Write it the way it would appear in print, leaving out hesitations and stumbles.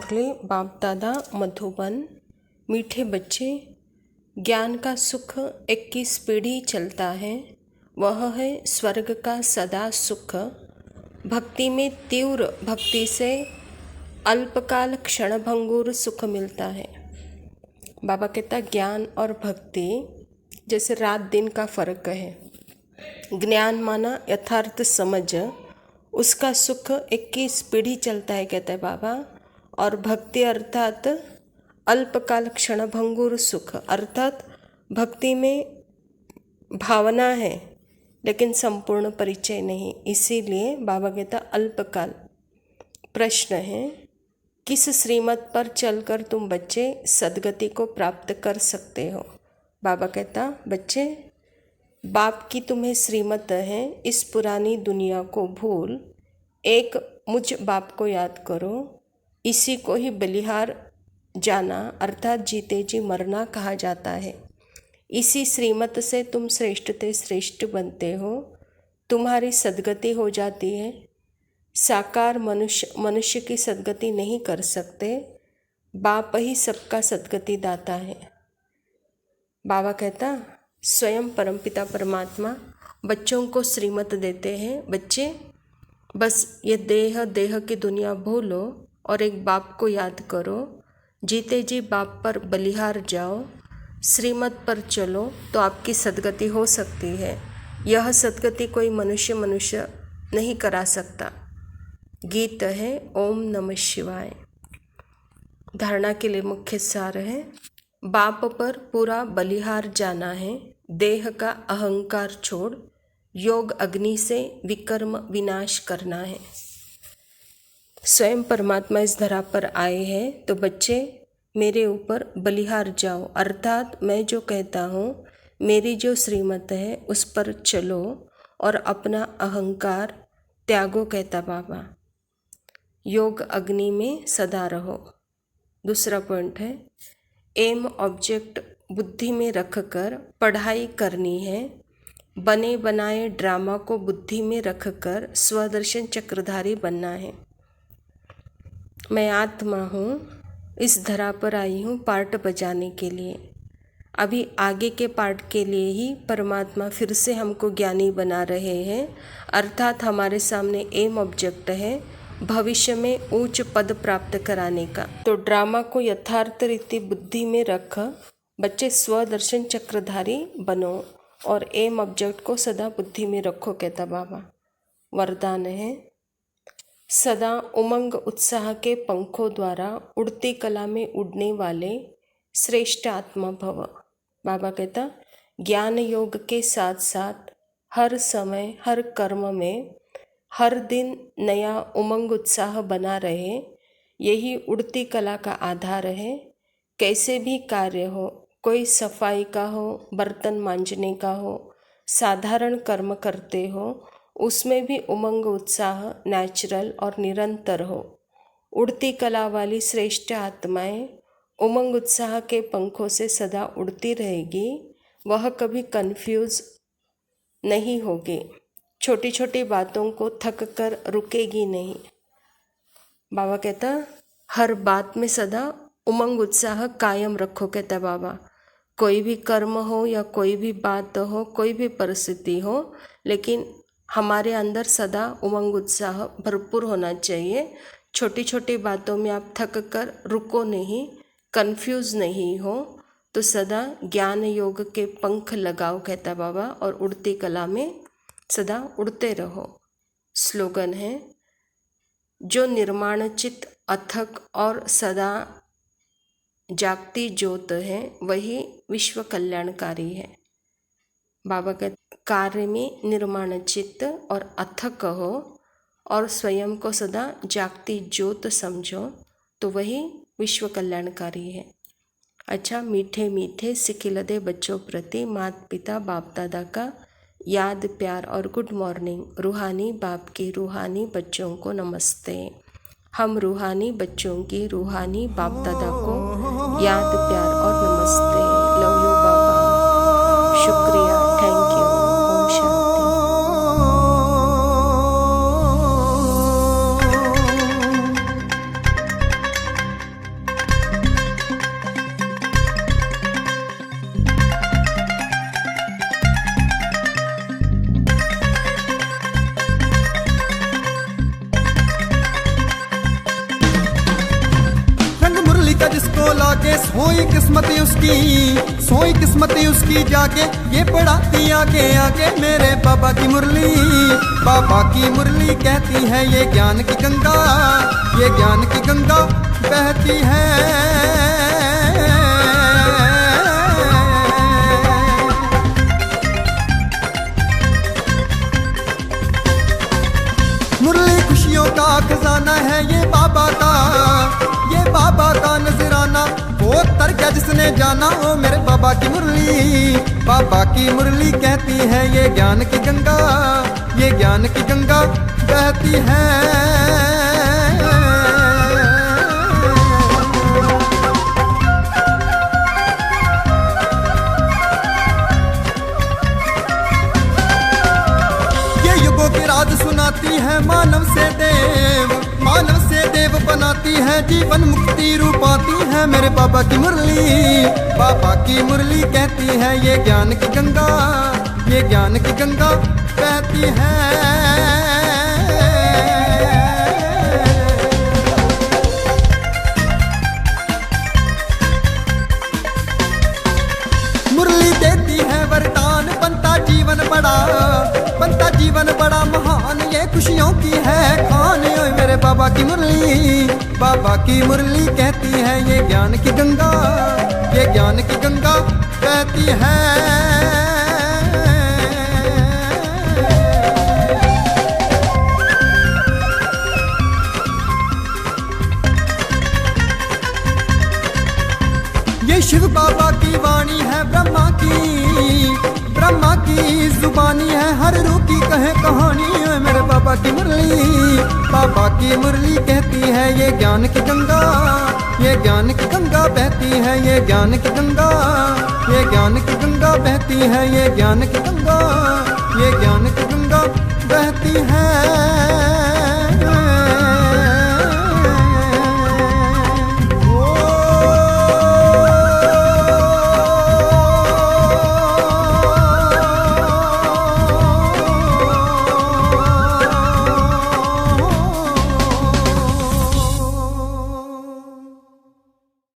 मुरली बाप दादा मधुबन। मीठे बच्चे, ज्ञान का सुख 21 पीढ़ी चलता है, वह है स्वर्ग का सदा सुख। भक्ति में तीव्र भक्ति से अल्पकाल क्षणभंगुर सुख मिलता है। बाबा कहता ज्ञान और भक्ति जैसे रात दिन का फर्क है। ज्ञान माना यथार्थ समझ, उसका सुख 21 पीढ़ी चलता है कहता है बाबा। और भक्ति अर्थात अल्पकाल क्षणभंगुर सुख, अर्थात भक्ति में भावना है लेकिन संपूर्ण परिचय नहीं, इसीलिए बाबा कहता अल्पकाल। प्रश्न है, किस श्रीमत पर चलकर तुम बच्चे सद्गति को प्राप्त कर सकते हो? बाबा कहता बच्चे, बाप की तुम्हें श्रीमत है, इस पुरानी दुनिया को भूल एक मुझ बाप को याद करो। इसी को ही बलिहार जाना अर्थात जीते जी मरना कहा जाता है। इसी श्रीमत से तुम श्रेष्ठ ते श्रेष्ठ बनते हो, तुम्हारी सद्गति हो जाती है। साकार मनुष्य की सद्गति नहीं कर सकते, बाप ही सबका सद्गति दाता है। बाबा कहता स्वयं परमपिता परमात्मा बच्चों को श्रीमत देते हैं, बच्चे बस ये देह की दुनिया भूलो और एक बाप को याद करो। जीते जी बाप पर बलिहार जाओ, श्रीमत पर चलो तो आपकी सद्गति हो सकती है। यह सद्गति कोई मनुष्य नहीं करा सकता। गीत है ओम नमः शिवाय। धारणा के लिए मुख्य सार है, बाप पर पूरा बलिहार जाना है। देह का अहंकार छोड़ योग अग्नि से विकर्म विनाश करना है। स्वयं परमात्मा इस धरा पर आए हैं तो बच्चे मेरे ऊपर बलिहार जाओ, अर्थात मैं जो कहता हूँ, मेरी जो श्रीमत है उस पर चलो और अपना अहंकार त्यागो कहता बाबा। योग अग्नि में सदा रहो। दूसरा पॉइंट है, एम ऑब्जेक्ट बुद्धि में रखकर पढ़ाई करनी है। बने बनाए ड्रामा को बुद्धि में रखकर स्वदर्शन चक्रधारी बनना है। मैं आत्मा हूँ, इस धरा पर आई हूँ पार्ट बजाने के लिए। अभी आगे के पार्ट के लिए ही परमात्मा फिर से हमको ज्ञानी बना रहे हैं, अर्थात हमारे सामने एम ऑब्जेक्ट है भविष्य में उच्च पद प्राप्त कराने का। तो ड्रामा को यथार्थ रीति बुद्धि में रख बच्चे स्वदर्शन चक्रधारी बनो और एम ऑब्जेक्ट को सदा बुद्धि में रखो कहता बाबा। वरदान है, सदा उमंग उत्साह के पंखों द्वारा उड़ती कला में उड़ने वाले श्रेष्ठ आत्मा भव। बाबा कहता ज्ञान योग के साथ साथ हर समय हर कर्म में हर दिन नया उमंग उत्साह बना रहे, यही उड़ती कला का आधार है। कैसे भी कार्य हो, कोई सफाई का हो, बर्तन मांजने का हो, साधारण कर्म करते हो, उसमें भी उमंग उत्साह नेचुरल और निरंतर हो। उड़ती कला वाली श्रेष्ठ आत्माएं उमंग उत्साह के पंखों से सदा उड़ती रहेगी, वह कभी कंफ्यूज नहीं होगी, छोटी छोटी बातों को थक कर रुकेगी नहीं। बाबा कहता हर बात में सदा उमंग उत्साह कायम रखो कहता बाबा। कोई भी कर्म हो या कोई भी बात हो, कोई भी परिस्थिति हो, लेकिन हमारे अंदर सदा उमंग उत्साह भरपूर होना चाहिए। छोटी छोटी बातों में आप थक कर रुको नहीं, कंफ्यूज नहीं हो, तो सदा ज्ञान योग के पंख लगाओ कहता बाबा और उड़ती कला में सदा उड़ते रहो। स्लोगन है, जो निर्माणचित अथक और सदा जागती ज्योत है वही विश्व कल्याणकारी है। बाबा के कार्य में निर्माण चित्त और अथक हो और स्वयं को सदा जागती ज्योत समझो तो वही विश्व कल्याणकारी है। अच्छा, मीठे मीठे सिखिलदे बच्चों प्रति माता पिता बाप दादा का याद प्यार और गुड मॉर्निंग। रूहानी बाप की रूहानी बच्चों को नमस्ते। हम रूहानी बच्चों की रूहानी बाप दादा को याद प्यार और नमस्ते। लव यू बाबा, शुक्रिया, थैंक यू। ओम शांति। सोई किस्मत उसकी जाके ये पढ़ाती आगे आगे मेरे बाबा की मुरली। बाबा की मुरली कहती है ये ज्ञान की गंगा, ये ज्ञान की गंगा बहती है। मुरली खुशियों का खजाना है ये बाबा का नजराना। वो तर गया जिसने जाना ओ मेरे बाबा की मुरली। बाबा की मुरली कहती है ये ज्ञान की गंगा, ये ज्ञान की गंगा बहती है। राज सुनाती है मानव से देव बनाती है, जीवन मुक्ति रूपाती है मेरे बाबा की मुरली। बाबा की मुरली कहती है ये ज्ञान की गंगा, ये ज्ञान की गंगा बहती है। मुरली देती है वरदान, बनता जीवन बड़ा महान, ये खुशियों की है खान मेरे बाबा की मुरली। बाबा की मुरली कहती है ये ज्ञान की गंगा, ये ज्ञान की गंगा बहती है। ये शिव बाबा की वाणी है, ब्रह्मा की जुबानी है, हर रूह की कहे कहानी है मेरे बाबा की मुरली। बाबा की मुरली कहती है ये ज्ञान की गंगा, ये ज्ञान की गंगा बहती है। ये ज्ञान की गंगा, ये ज्ञान की गंगा बहती है। ये ज्ञान की गंगा, ये ज्ञान की गंगा बहती है।